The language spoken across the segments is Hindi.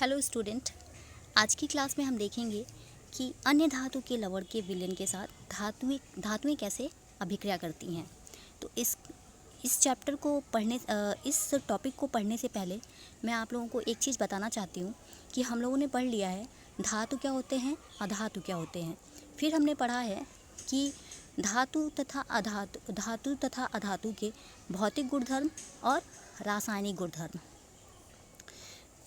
हेलो स्टूडेंट, आज की क्लास में हम देखेंगे कि अन्य धातु के लवण के विलयन के साथ धातुएं कैसे अभिक्रिया करती हैं। तो इस चैप्टर को पढ़ने इस टॉपिक को पढ़ने से पहले मैं आप लोगों को एक चीज़ बताना चाहती हूँ कि हम लोगों ने पढ़ लिया है धातु क्या होते हैं, अधातु क्या होते हैं। फिर हमने पढ़ा है कि धातु तथा अधातु के भौतिक गुणधर्म और रासायनिक गुणधर्म।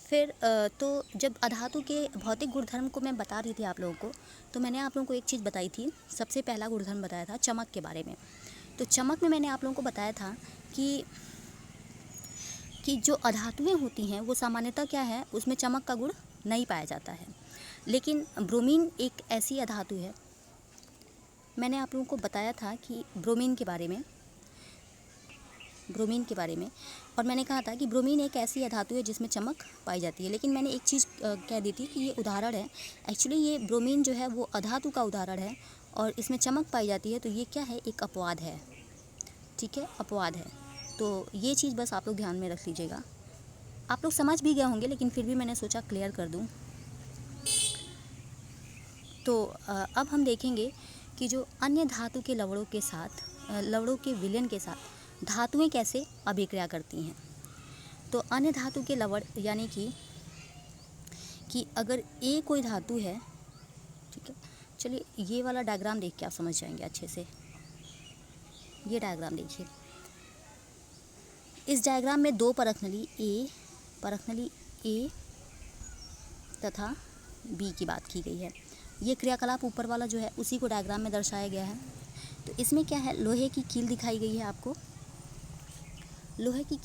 फिर तो जब अधातु के भौतिक गुणधर्म को मैं बता रही थी आप लोगों को, तो मैंने आप लोगों को एक चीज़ बताई थी। सबसे पहला गुणधर्म बताया था चमक के बारे में। तो चमक में मैंने आप लोगों को बताया था कि जो अधातुएं होती हैं वो सामान्यतः क्या है, उसमें चमक का गुण नहीं पाया जाता है। लेकिन ब्रोमीन एक ऐसी अधातु है, मैंने आप लोगों को बताया था कि ब्रोमीन के बारे में, और मैंने कहा था कि ब्रोमीन एक ऐसी अधातु है जिसमें चमक पाई जाती है। लेकिन मैंने एक चीज़ कह दी थी कि ये उदाहरण है, एक्चुअली ये ब्रोमीन जो है वो अधातु का उदाहरण है और इसमें चमक पाई जाती है। तो ये क्या है, एक अपवाद है। ठीक है, अपवाद है। तो ये चीज़ बस आप लोग ध्यान में रख लीजिएगा। आप लोग समझ भी गए होंगे, लेकिन फिर भी मैंने सोचा क्लियर कर दूँ। तो अब हम देखेंगे कि जो अन्य धातु के लवणों के विलयन के साथ धातुएं कैसे अभिक्रिया करती हैं। तो अन्य धातु के लवण यानी कि अगर ए कोई धातु है, ठीक है, चलिए ये वाला डायग्राम देख के आप समझ जाएंगे अच्छे से। ये डायग्राम देखिए, इस डायग्राम में दो परखनली ए तथा बी की बात की गई है। ये क्रियाकलाप ऊपर वाला जो है उसी को डायग्राम में दर्शाया गया है। तो इसमें क्या है, लोहे की कील दिखाई गई है आपको। लोहे की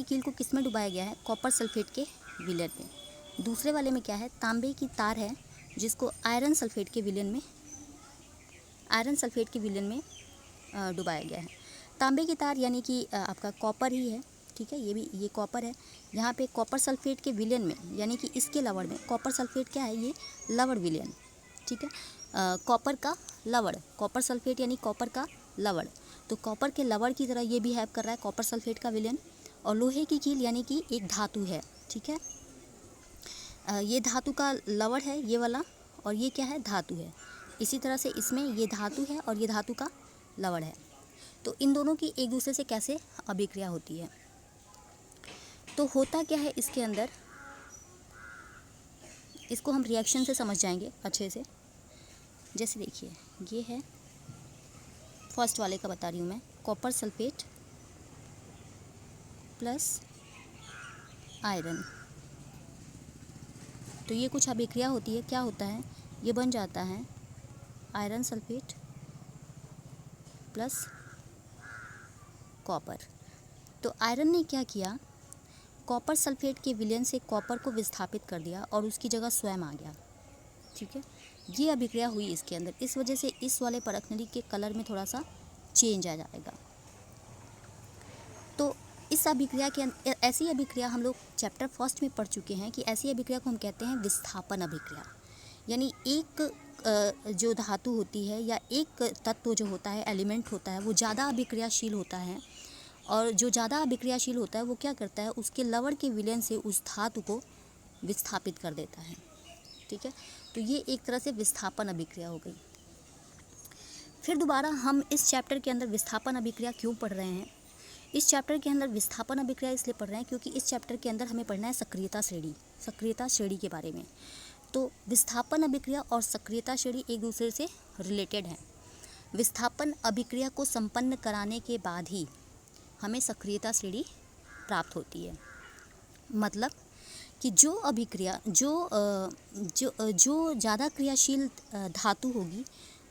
कील को किस में डुबाया गया है, कॉपर सल्फेट के विलयन में। दूसरे वाले में क्या है, तांबे की तार है जिसको आयरन सल्फेट के विलयन में डुबाया गया है। तांबे की तार यानी कि आपका कॉपर ही है, ठीक है, ये कॉपर है। यहाँ पे कॉपर सल्फेट के विलयन में यानी कि इसके लवण में कॉपर सल्फेट क्या है, ये लवण विलयन, ठीक है, कॉपर का लवण, कॉपर सल्फेट यानी कॉपर का लवण। तो कॉपर के लवण की तरह ये बिहेव कर रहा है कॉपर सल्फेट का विलयन। और लोहे की कील यानी कि एक धातु है, ठीक है, ये धातु का लवण है ये वाला, और ये क्या है, धातु है। इसी तरह से इसमें ये धातु है और ये धातु का लवण है। तो इन दोनों की एक दूसरे से कैसे अभिक्रिया होती है। तो होता क्या है इसके अंदर, इसको हम रिएक्शन से समझ जाएंगे अच्छे से। जैसे देखिए, ये है फर्स्ट वाले का बता रही हूँ मैं, कॉपर सल्फेट प्लस आयरन। तो ये कुछ अभिक्रिया होती है, क्या होता है, ये बन जाता है आयरन सल्फेट प्लस कॉपर। तो आयरन ने क्या किया, कॉपर सल्फेट के विलयन से कॉपर को विस्थापित कर दिया और उसकी जगह स्वयं आ गया, ठीक है। ये अभिक्रिया हुई इसके अंदर, इस वजह से इस वाले परखनली के कलर में थोड़ा सा चेंज आ जाएगा। तो इस अभिक्रिया के ऐसी अभिक्रिया हम लोग चैप्टर फर्स्ट में पढ़ चुके हैं कि ऐसी अभिक्रिया को हम कहते हैं विस्थापन अभिक्रिया। यानी एक जो धातु होती है या एक तत्व जो होता है, एलिमेंट होता है, वो ज़्यादा अभिक्रियाशील होता है, और जो ज़्यादा अभिक्रियाशील होता है वो क्या करता है, उसके लवण के विलयन से उस धातु को विस्थापित कर देता है, ठीक है। तो ये एक तरह से विस्थापन अभिक्रिया हो गई। फिर दोबारा हम इस चैप्टर के अंदर विस्थापन अभिक्रिया क्यों पढ़ रहे हैं, इस चैप्टर के अंदर विस्थापन अभिक्रिया इसलिए पढ़ रहे हैं क्योंकि इस चैप्टर के अंदर हमें पढ़ना है सक्रियता श्रेणी के बारे में। तो विस्थापन अभिक्रिया और सक्रियता श्रेणी एक दूसरे से रिलेटेड हैं। विस्थापन अभिक्रिया को संपन्न कराने के बाद ही हमें सक्रियता श्रेणी प्राप्त होती है। मतलब कि जो अभिक्रिया जो ज़्यादा क्रियाशील धातु होगी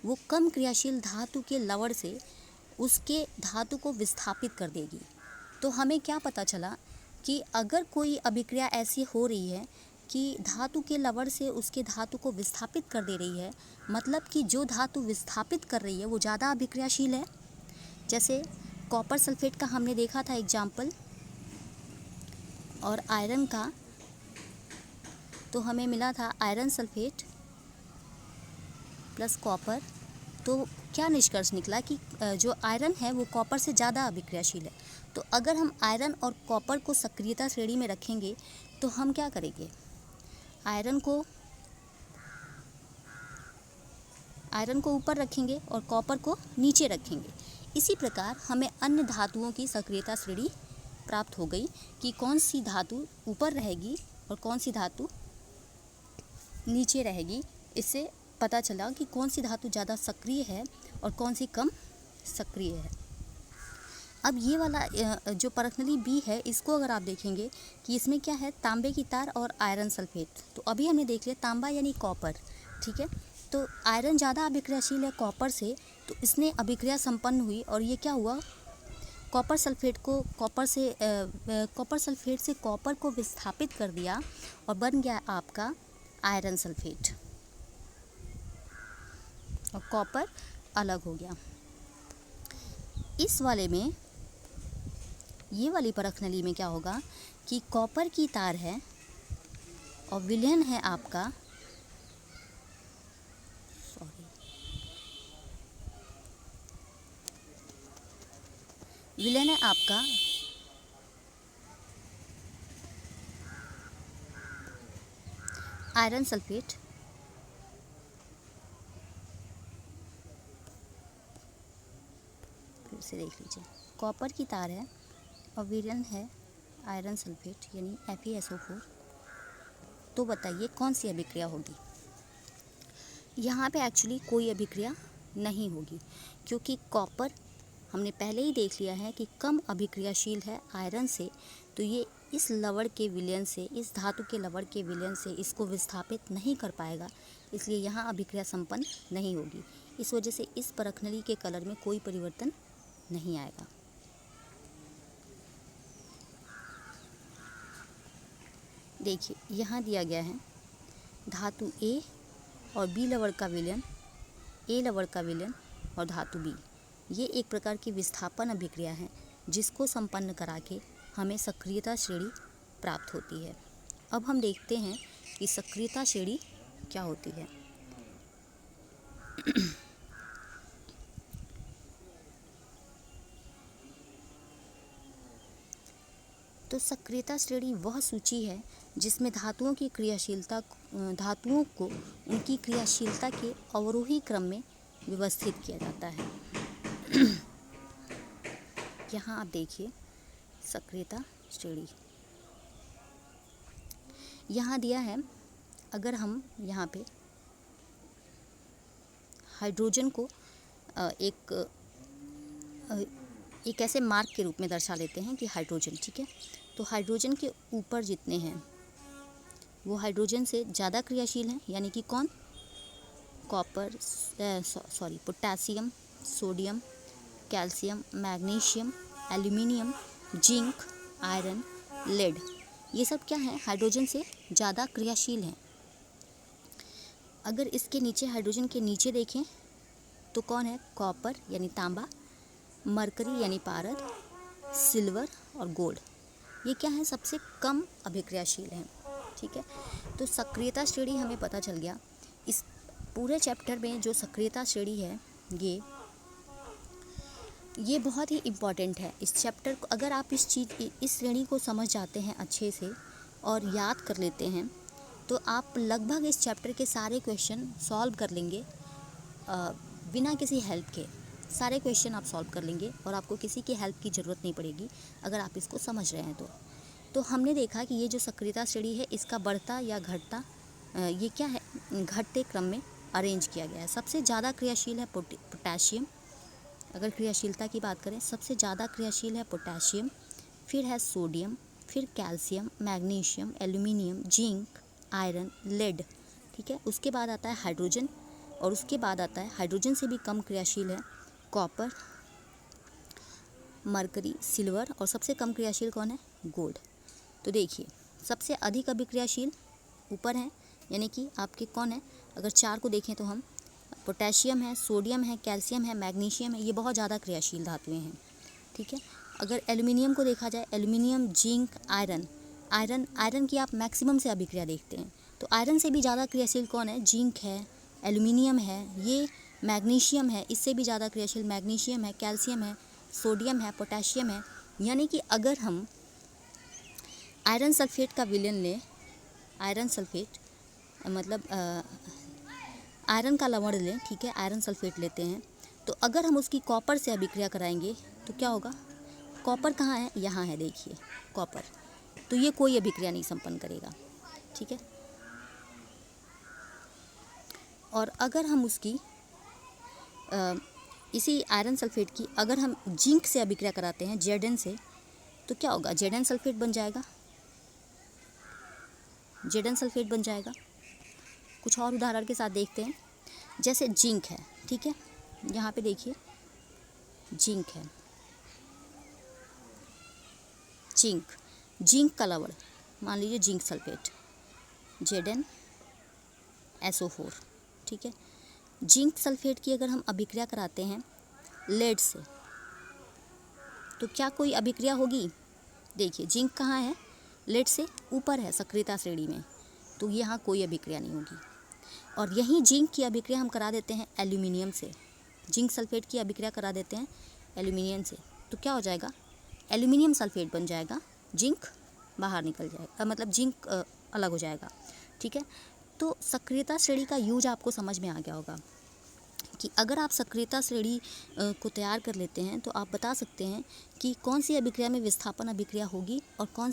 वो कम क्रियाशील धातु के लवण से उसके धातु को विस्थापित कर देगी। तो हमें क्या पता चला कि अगर कोई अभिक्रिया ऐसी हो रही है कि धातु के लवण से उसके धातु को विस्थापित कर दे रही है, मतलब कि जो धातु विस्थापित कर रही है वो ज़्यादा अभिक्रियाशील है। जैसे कॉपर सल्फेट का हमने देखा था एग्जाम्पल, और आयरन का तो हमें मिला था आयरन सल्फेट प्लस कॉपर। तो क्या निष्कर्ष निकला कि जो आयरन है वो कॉपर से ज़्यादा अभिक्रियाशील है। तो अगर हम आयरन और कॉपर को सक्रियता श्रेणी में रखेंगे तो हम क्या करेंगे, आयरन को ऊपर रखेंगे और कॉपर को नीचे रखेंगे। इसी प्रकार हमें अन्य धातुओं की सक्रियता श्रेणी प्राप्त हो गई कि कौन सी धातु ऊपर रहेगी और कौन सी धातु नीचे रहेगी। इससे पता चला कि कौन सी धातु ज़्यादा सक्रिय है और कौन सी कम सक्रिय है। अब ये वाला जो परखनली बी है, इसको अगर आप देखेंगे कि इसमें क्या है, तांबे की तार और आयरन सल्फेट। तो अभी हमने देख लिया तांबा यानी कॉपर, ठीक है। तो आयरन ज़्यादा अभिक्रियाशील है कॉपर से, तो इसने अभिक्रिया संपन्न हुई और ये क्या हुआ, कॉपर सल्फेट से कॉपर को विस्थापित कर दिया और बन गया आपका आयरन सल्फेट और कॉपर अलग हो गया। इस वाले में, ये वाली परखनली में क्या होगा कि कॉपर की तार है और विलयन है आपका, विलयन है आपका आयरन सल्फेट फिर से देख लीजिए, कॉपर की तार है और विलयन है आयरन सल्फेट यानी FeSO4। तो बताइए कौन सी अभिक्रिया होगी। यहाँ पे एक्चुअली कोई अभिक्रिया नहीं होगी, क्योंकि कॉपर हमने पहले ही देख लिया है कि कम अभिक्रियाशील है आयरन से। तो ये इस लवण के विलयन से, इस धातु के लवण के विलयन से इसको विस्थापित नहीं कर पाएगा, इसलिए यहाँ अभिक्रिया संपन्न नहीं होगी। इस वजह से इस परखनली के कलर में कोई परिवर्तन नहीं आएगा। देखिए यहाँ दिया गया है धातु ए और बी लवण का विलयन, ए लवण का विलयन और धातु बी। ये एक प्रकार की विस्थापन अभिक्रिया है जिसको संपन्न करा के हमें सक्रियता श्रेणी प्राप्त होती है। अब हम देखते हैं कि सक्रियता श्रेणी क्या होती है। तो सक्रियता श्रेणी वह सूची है जिसमें धातुओं को उनकी क्रियाशीलता के अवरोही क्रम में व्यवस्थित किया जाता है। यहाँ आप देखिए सक्रियता श्रेणी यहाँ दिया है। अगर हम यहाँ पे हाइड्रोजन को एक ऐसे मार्क के रूप में दर्शा लेते हैं कि हाइड्रोजन, ठीक है। तो हाइड्रोजन के ऊपर जितने हैं वो हाइड्रोजन से ज़्यादा क्रियाशील हैं, यानी कि कौन, potassium, sodium, calcium, magnesium, aluminium, zinc, iron, lead. ये सब क्या है, हाइड्रोजन से ज़्यादा क्रियाशील हैं। अगर इसके नीचे, हाइड्रोजन के नीचे देखें तो कौन है, कॉपर यानी तांबा, मरकरी यानी पारद, सिल्वर और गोल्ड। ये क्या है, सबसे कम अभिक्रियाशील हैं, ठीक है। तो सक्रियता श्रेणी हमें पता चल गया। इस पूरे चैप्टर में जो सक्रियता श्रेणी है ये बहुत ही इम्पॉर्टेंट है। इस चैप्टर को अगर आप इस श्रेणी को समझ जाते हैं अच्छे से और याद कर लेते हैं तो आप लगभग इस चैप्टर के सारे क्वेश्चन सॉल्व कर लेंगे। बिना किसी हेल्प के सारे क्वेश्चन आप सॉल्व कर लेंगे और आपको किसी की हेल्प की ज़रूरत नहीं पड़ेगी अगर आप इसको समझ रहे हैं तो हमने देखा कि ये जो सक्रियता श्रेणी है इसका बढ़ता या घटता, ये क्या है, घटते क्रम में अरेंज किया गया है। सबसे ज़्यादा क्रियाशील है पोटेशियम। अगर क्रियाशीलता की बात करें, सबसे ज़्यादा क्रियाशील है पोटेशियम, फिर है सोडियम, फिर calcium, magnesium, aluminium, zinc, iron, lead, ठीक है। उसके बाद आता है हाइड्रोजन और उसके बाद आता है हाइड्रोजन से भी कम क्रियाशील है कॉपर, मरकरी, सिल्वर और सबसे कम क्रियाशील कौन है, गोल्ड। तो देखिए सबसे अधिक अभिक्रियाशील ऊपर है, यानी कि आपके कौन है, अगर चार को देखें तो हम पोटेशियम है, सोडियम है, कैल्शियम है, मैग्नीशियम है, ये बहुत ज़्यादा क्रियाशील धातुएं हैं, ठीक है। अगर एल्यूमिनियम को देखा जाए, एल्यूमिनियम, जिंक, आयरन की आप मैक्सिमम से अभिक्रिया देखते हैं, तो आयरन से भी ज़्यादा क्रियाशील कौन है, जिंक है, एल्यूमिनियम है, ये मैग्नीशियम है, इससे भी ज़्यादा क्रियाशील मैग्नीशियम है, कैल्शियम है, सोडियम है, पोटेशियम है। यानी कि अगर हम आयरन सल्फेट का विलयन लें, आयरन सल्फेट मतलब आयरन का लवण लें, ठीक है, आयरन सल्फेट लेते हैं, तो अगर हम उसकी कॉपर से अभिक्रिया कराएंगे तो क्या होगा, कॉपर कहाँ है, यहाँ है, देखिए कॉपर, तो ये कोई अभिक्रिया नहीं संपन्न करेगा, ठीक है। और अगर हम उसकी इसी आयरन सल्फेट की अगर हम जिंक से अभिक्रिया कराते हैं, Zn से, तो क्या होगा, Zn सल्फेट बन जाएगा, Zn सल्फेट बन जाएगा। कुछ और उदाहरण के साथ देखते हैं, जैसे जिंक है, ठीक है, यहाँ पे देखिए जिंक है, जिंक का लवण मान लीजिए जिंक सल्फेट, ZnSO4, ठीक है। जिंक सल्फेट की अगर हम अभिक्रिया कराते हैं लेड से, तो क्या कोई अभिक्रिया होगी, देखिए जिंक कहाँ है, लेड से ऊपर है सक्रियता श्रेणी में, तो यहाँ कोई अभिक्रिया नहीं होगी। और यहीं जिंक की अभिक्रिया हम करा देते हैं एल्यूमिनियम से, जिंक सल्फेट की अभिक्रिया करा देते हैं एल्यूमिनियम से, तो क्या हो जाएगा, एल्यूमिनियम सल्फेट बन जाएगा, जिंक बाहर निकल जाएगा, मतलब जिंक अलग हो जाएगा, ठीक है। तो सक्रियता श्रेणी का यूज आपको समझ में आ गया होगा कि अगर आप सक्रियता श्रेणी को तैयार कर लेते हैं तो आप बता सकते हैं कि कौन सी अभिक्रिया में विस्थापन अभिक्रिया होगी और कौन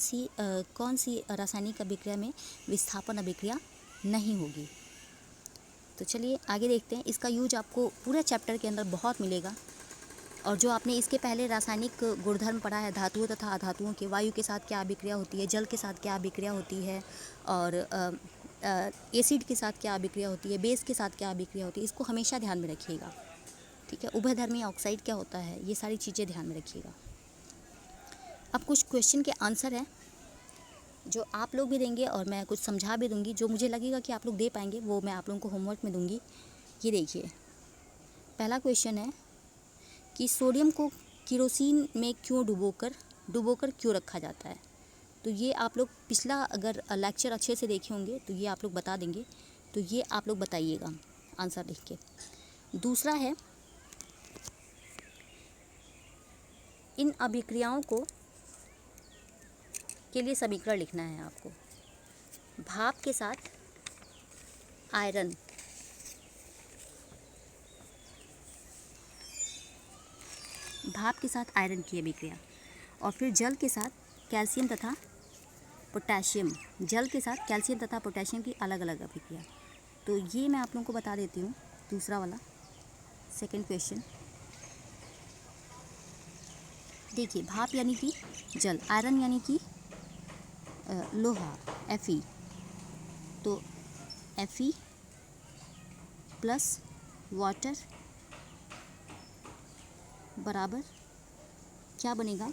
सी रासायनिक अभिक्रिया में विस्थापन अभिक्रिया नहीं होगी। तो चलिए आगे देखते हैं, इसका यूज आपको पूरे चैप्टर के अंदर बहुत मिलेगा। और जो आपने इसके पहले रासायनिक गुणधर्म पढ़ा है, धातुओं तथा अधातुओं के, वायु के साथ क्या अभिक्रिया होती है, जल के साथ क्या अभिक्रिया होती है, और एसिड के साथ क्या अभिक्रिया होती है, बेस के साथ क्या अभिक्रिया होती है, इसको हमेशा ध्यान में रखिएगा, ठीक है। उभयधर्मी ऑक्साइड क्या होता है, ये सारी चीज़ें ध्यान में रखिएगा। अब कुछ क्वेश्चन के आंसर हैं जो आप लोग भी देंगे और मैं कुछ समझा भी दूंगी, जो मुझे लगेगा कि आप लोग दे पाएंगे वो मैं आप लोगों को होमवर्क में दूंगी। ये देखिए, पहला क्वेश्चन है कि सोडियम को केरोसिन में क्यों डुबोकर क्यों रखा जाता है। तो ये आप लोग पिछला अगर लेक्चर अच्छे से देखे होंगे तो ये आप लोग बता देंगे, तो ये आप लोग बताइएगा आंसर लिख के। दूसरा है, इन अभिक्रियाओं को के लिए समीकरण लिखना है आपको। भाप के साथ आयरन, भाप के साथ आयरन की अभिक्रिया, और फिर जल के साथ कैल्शियम तथा पोटेशियम, जल के साथ कैल्शियम तथा पोटेशियम की अलग अलग अभिक्रिया। तो ये मैं आप लोगों को बता देती हूँ। दूसरा वाला सेकंड क्वेश्चन देखिए, भाप यानी कि जल, आयरन यानी कि लोहा Fe, तो Fe प्लस वाटर बराबर क्या बनेगा।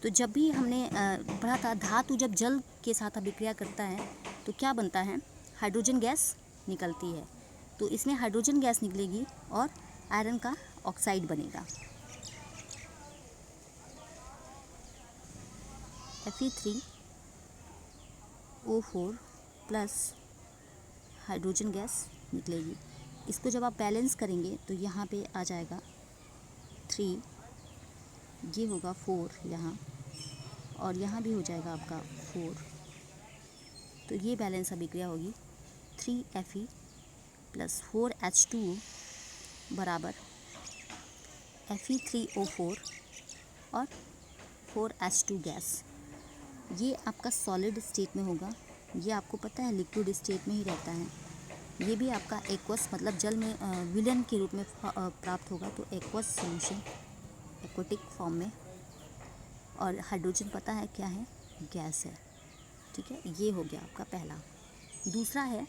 तो जब भी हमने पढ़ा था, धातु जब जल के साथ अभिक्रिया करता है तो क्या बनता है, हाइड्रोजन गैस निकलती है। तो इसमें हाइड्रोजन गैस निकलेगी और आयरन का ऑक्साइड बनेगा, Fe3O4 प्लस हाइड्रोजन गैस निकलेगी। इसको जब आप बैलेंस करेंगे तो यहाँ पे आ जाएगा 3, ये होगा 4 यहाँ, और यहाँ भी हो जाएगा आपका 4। तो ये बैलेंस अभिक्रिया होगी 3Fe प्लस 4H2O बराबर Fe3O4 और 4H2 गैस। ये आपका सॉलिड स्टेट में होगा, ये आपको पता है लिक्विड स्टेट में ही रहता है। ये भी आपका एक्वस मतलब जल में विलयन के रूप में प्राप्त होगा, तो एक्वस सॉल्यूशन, एक्वेटिक फॉर्म में। और हाइड्रोजन पता है क्या है, गैस है, ठीक है। ये हो गया आपका पहला। दूसरा है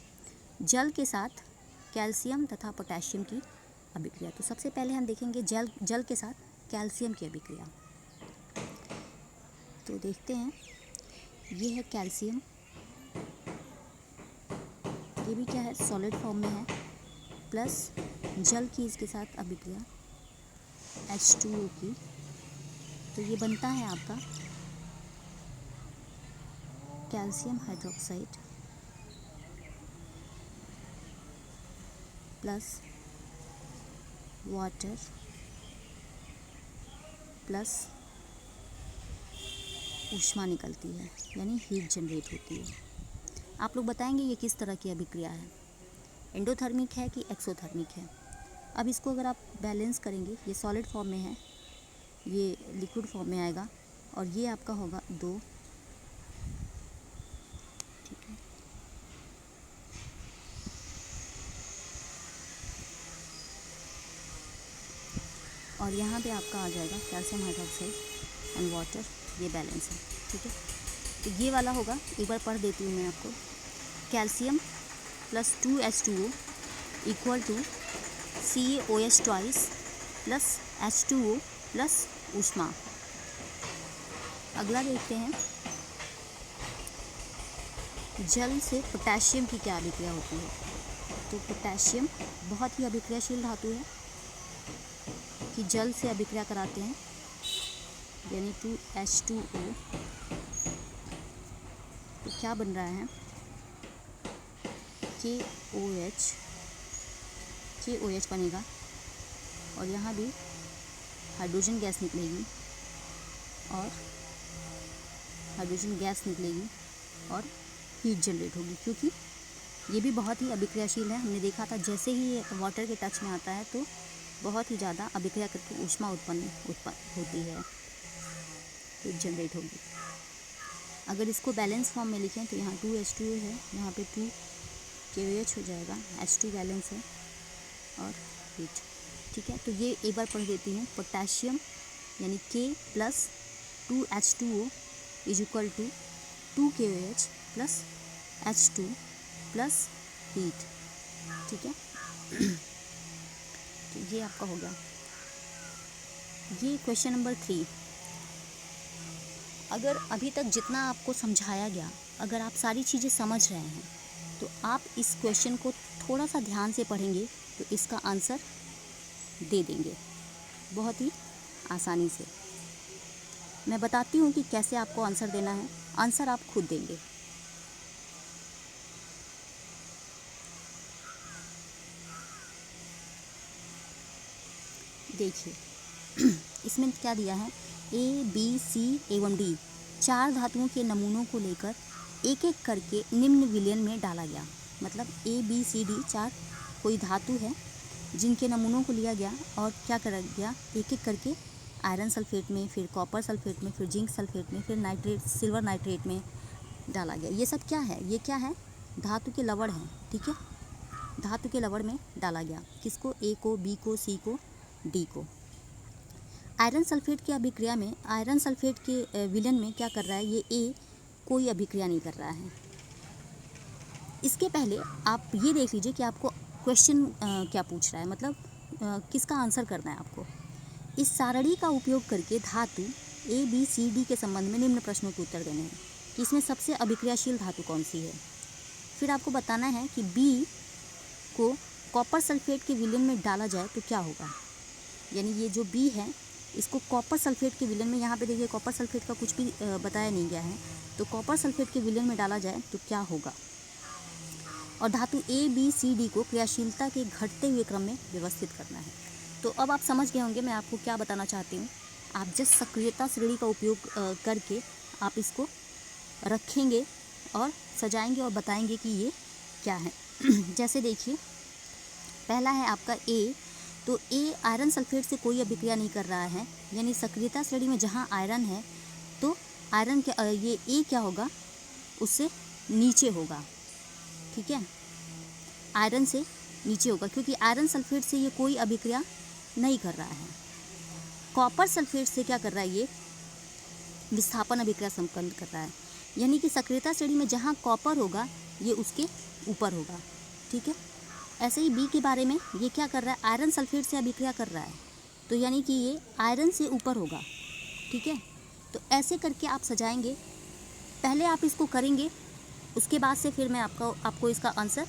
जल के साथ कैल्शियम तथा पोटेशियम की अभिक्रिया। तो सबसे पहले हम देखेंगे जल के साथ कैल्शियम की अभिक्रिया। तो देखते हैं, ये है कैल्शियम, ये भी क्या है, सॉलिड फॉर्म में है, प्लस जल की इसके साथ अभिक्रिया H2O की, तो ये बनता है आपका calcium hydroxide plus water plus ऊष्मा निकलती है, यानी हीट जनरेट होती है। आप लोग बताएंगे ये किस तरह की अभिक्रिया है, एंडोथर्मिक है कि एक्सोथर्मिक है। अब इसको अगर आप बैलेंस करेंगे, ये सॉलिड फॉर्म में है, ये लिक्विड फॉर्म में आएगा, और ये आपका होगा 2, ठीक है। और यहाँ पे आपका आ जाएगा कैल्शियम हाइड्रोक्साइड एंड वाटर, ये बैलेंस है, ठीक है। तो ये वाला होगा, एक बार पढ़ देती हूँ मैं आपको। Calcium plus 2H2O equal to CaOH twice plus H2O plus ऊष्मा। अगला देखते हैं, जल से पोटेशियम की क्या अभिक्रिया होती है। तो पोटेशियम बहुत ही अभिक्रियाशील धातु है कि जल से अभिक्रिया कराते हैं, यानी 2H2O। तो क्या बन रहा है, KOH बनेगा, और यहाँ भी हाइड्रोजन गैस निकलेगी, और हाइड्रोजन गैस निकलेगी और हीट जनरेट होगी, क्योंकि ये भी बहुत ही अभिक्रियाशील है। हमने देखा था जैसे ही ये वाटर के टच में आता है तो बहुत ही ज़्यादा अभिक्रिया करके ऊष्मा उत्पन्न होती है, हीट जनरेट होगी। अगर इसको बैलेंस फॉर्म में लिखें तो यहाँ 2H2O है, यहाँ पे 2KOH हो जाएगा, H2 बैलेंस है और हीट, ठीक है। तो ये एक बार पढ़ देती हूँ। पोटेशियम यानी K plus 2H2O is equal to 2KOH plus H2 plus heat, ठीक है। तो ये आपका हो गया। ये क्वेश्चन नंबर 3। अगर अभी तक जितना आपको समझाया गया, अगर आप सारी चीज़ें समझ रहे हैं तो आप इस क्वेश्चन को थोड़ा सा ध्यान से पढ़ेंगे तो इसका आंसर दे देंगे बहुत ही आसानी से। मैं बताती हूँ कि कैसे आपको आंसर देना है, आंसर आप खुद देंगे। देखिए इसमें क्या दिया है, A, B, C एवं D 4 धातुओं के नमूनों को लेकर एक एक करके निम्न विलयन में डाला गया। मतलब A, B, C, D 4 कोई धातु है जिनके नमूनों को लिया गया और क्या करा गया, एक एक करके आयरन सल्फेट में, फिर कॉपर सल्फेट में, फिर जिंक सल्फेट में, फिर नाइट्रेट, सिल्वर नाइट्रेट में डाला गया। ये सब क्या है, ये क्या है, धातु के लवण हैं, ठीक है। धातु के लवण में डाला गया, किसको, A को, B को, C को, D को। आयरन सल्फेट की अभिक्रिया में, आयरन सल्फेट के विलयन में क्या कर रहा है, ये A कोई अभिक्रिया नहीं कर रहा है। इसके पहले आप ये देख लीजिए कि आपको क्वेश्चन क्या पूछ रहा है, मतलब किसका आंसर करना है आपको। इस सारणी का उपयोग करके धातु A, B, C, D के संबंध में निम्न प्रश्नों के उत्तर देने हैं कि इसमें सबसे अभिक्रियाशील धातु कौन सी है। फिर आपको बताना है कि B को कॉपर सल्फेट के विलयन में डाला जाए तो क्या होगा, यानी ये जो B है इसको कॉपर सल्फेट के विलयन में, यहाँ पे देखिए कॉपर सल्फेट का कुछ भी बताया नहीं गया है, तो कॉपर सल्फेट के विलयन में डाला जाए तो क्या होगा। और धातु A, B, C, D को क्रियाशीलता के घटते हुए क्रम में व्यवस्थित करना है। तो अब आप समझ गए होंगे मैं आपको क्या बताना चाहती हूँ। आप जिस सक्रियता श्रेणी का उपयोग करके आप इसको रखेंगे और सजाएंगे और बताएंगे कि ये क्या है। जैसे देखिए पहला है आपका A, तो A आयरन सल्फेट से कोई अभिक्रिया नहीं कर रहा है, यानी सक्रियता श्रेणी में जहाँ आयरन है तो आयरन के ये A क्या होगा, उससे नीचे होगा, ठीक है, आयरन से नीचे होगा, क्योंकि आयरन सल्फेट से ये कोई अभिक्रिया नहीं कर रहा है। कॉपर सल्फेट से क्या कर रहा है, ये विस्थापन अभिक्रिया संपन्न कर रहा है, यानी कि सक्रियता श्रेणी में जहाँ कॉपर होगा ये उसके ऊपर होगा, ठीक है। ऐसे ही B के बारे में, ये क्या कर रहा है, आयरन सल्फेट से अभिक्रिया कर रहा है, तो यानी कि ये आयरन से ऊपर होगा, ठीक है। तो ऐसे करके आप सजाएंगे, पहले आप इसको करेंगे, उसके बाद से फिर मैं आपको इसका आंसर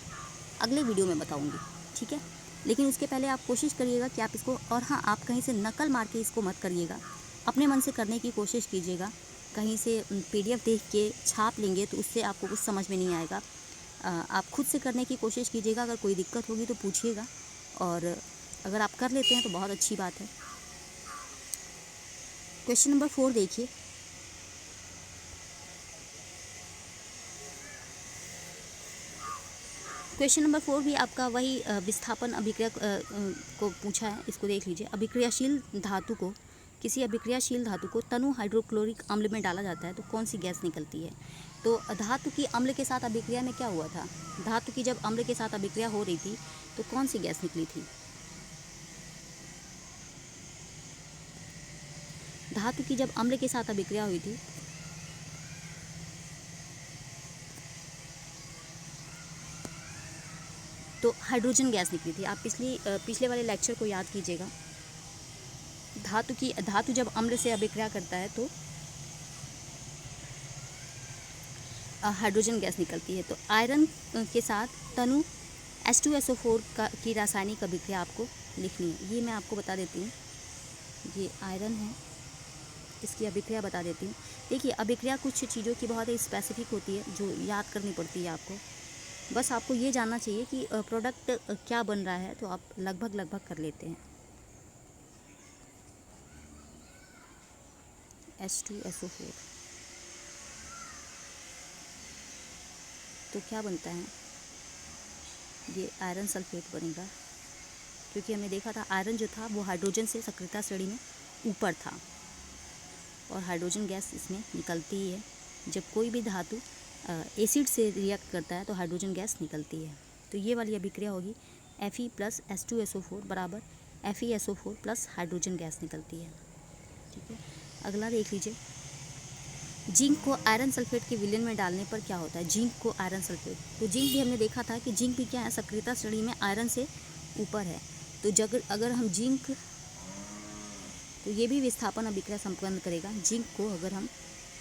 अगले वीडियो में बताऊंगी, ठीक है। लेकिन उसके पहले आप कोशिश करिएगा कि आप इसको, और हाँ, आप कहीं से नकल मार के इसको मत करिएगा, अपने मन से करने की कोशिश कीजिएगा। कहीं से PDF देख के छाप लेंगे तो उससे आपको कुछ समझ में नहीं आएगा। आप खुद से करने की कोशिश कीजिएगा, अगर कोई दिक्कत होगी तो पूछिएगा, और अगर आप कर लेते हैं तो बहुत अच्छी बात है। क्वेश्चन नंबर 4 देखिए, क्वेश्चन नंबर 4 भी आपका वही विस्थापन अभिक्रिया को पूछा है। इसको देख लीजिए। अभिक्रियाशील धातु को, किसी अभिक्रियाशील धातु को तनु हाइड्रोक्लोरिक अम्ल में डाला जाता है तो कौन सी गैस निकलती है? तो धातु की अम्ल के साथ अभिक्रिया में क्या हुआ था? धातु की जब अम्ल के साथ अभिक्रिया हो रही थी तो कौन सी गैस निकली थी? धातु की जब अम्ल के साथ अभिक्रिया हुई थी तो हाइड्रोजन गैस निकली थी। आप पिछले वाले लेक्चर को याद कीजिएगा। धातु जब अम्ल से अभिक्रिया करता है तो हाइड्रोजन गैस निकलती है। तो आयरन के साथ तनु H2SO4 की रासायनिक अभिक्रिया आपको लिखनी है। ये मैं आपको बता देती हूँ। ये आयरन है, इसकी अभिक्रिया बता देती हूँ। देखिए, अभिक्रिया कुछ चीज़ों की बहुत ही स्पेसिफिक होती है जो याद करनी पड़ती है आपको। बस आपको ये जानना चाहिए कि प्रोडक्ट क्या बन रहा है, तो आप लगभग कर लेते हैं। H2SO4 तो क्या बनता है? ये आयरन सल्फेट बनेगा, क्योंकि हमने देखा था आयरन जो था वो हाइड्रोजन से सक्रियता श्रेणी में ऊपर था और हाइड्रोजन गैस इसमें निकलती ही है। जब कोई भी धातु एसिड से रिएक्ट करता है तो हाइड्रोजन गैस निकलती है। तो ये वाली अभिक्रिया होगी Fe प्लस H2SO4 बराबर FeSO4 प्लस हाइड्रोजन गैस निकलती है। ठीक है, अगला देख लीजिए। जिंक को आयरन सल्फेट के विलयन में डालने पर क्या होता है? जिंक को आयरन सल्फेट, तो जिंक भी हमने देखा था कि जिंक भी क्या है, सक्रियता श्रेणी में आयरन से ऊपर है। तो अगर हम जिंक, तो ये भी विस्थापन अभिक्रिया संपन्न करेगा। जिंक को अगर हम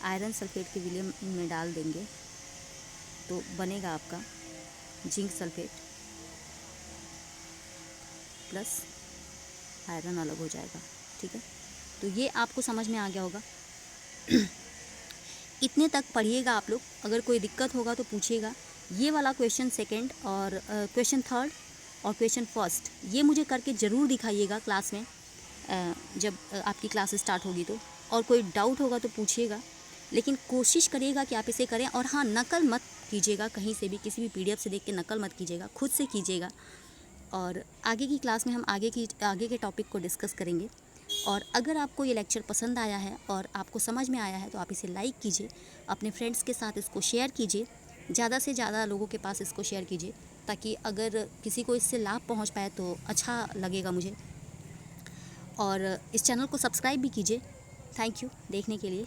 आयरन सल्फेट के विलयन में डाल देंगे तो बनेगा आपका जिंक सल्फेट प्लस आयरन अलग हो जाएगा। ठीक है, तो ये आपको समझ में आ गया होगा। इतने तक पढ़िएगा आप लोग। अगर कोई दिक्कत होगा तो पूछिएगा। ये वाला क्वेश्चन सेकंड और क्वेश्चन थर्ड और क्वेश्चन फर्स्ट ये मुझे करके ज़रूर दिखाइएगा क्लास में, जब आपकी क्लास स्टार्ट होगी तो। और कोई डाउट होगा तो पूछिएगा, लेकिन कोशिश करिएगा कि आप इसे करें। और हाँ, नकल मत कीजिएगा कहीं से भी, किसी भी PDF से देख के नकल मत कीजिएगा, खुद से कीजिएगा। और आगे की क्लास में हम आगे के टॉपिक को डिस्कस करेंगे। और अगर आपको ये लेक्चर पसंद आया है और आपको समझ में आया है तो आप इसे लाइक कीजिए, अपने फ्रेंड्स के साथ इसको शेयर कीजिए, ज़्यादा से ज़्यादा लोगों के पास इसको शेयर कीजिए, ताकि अगर किसी को इससे लाभ पहुंच पाए तो अच्छा लगेगा मुझे। और इस चैनल को सब्सक्राइब भी कीजिए। थैंक यू देखने के लिए।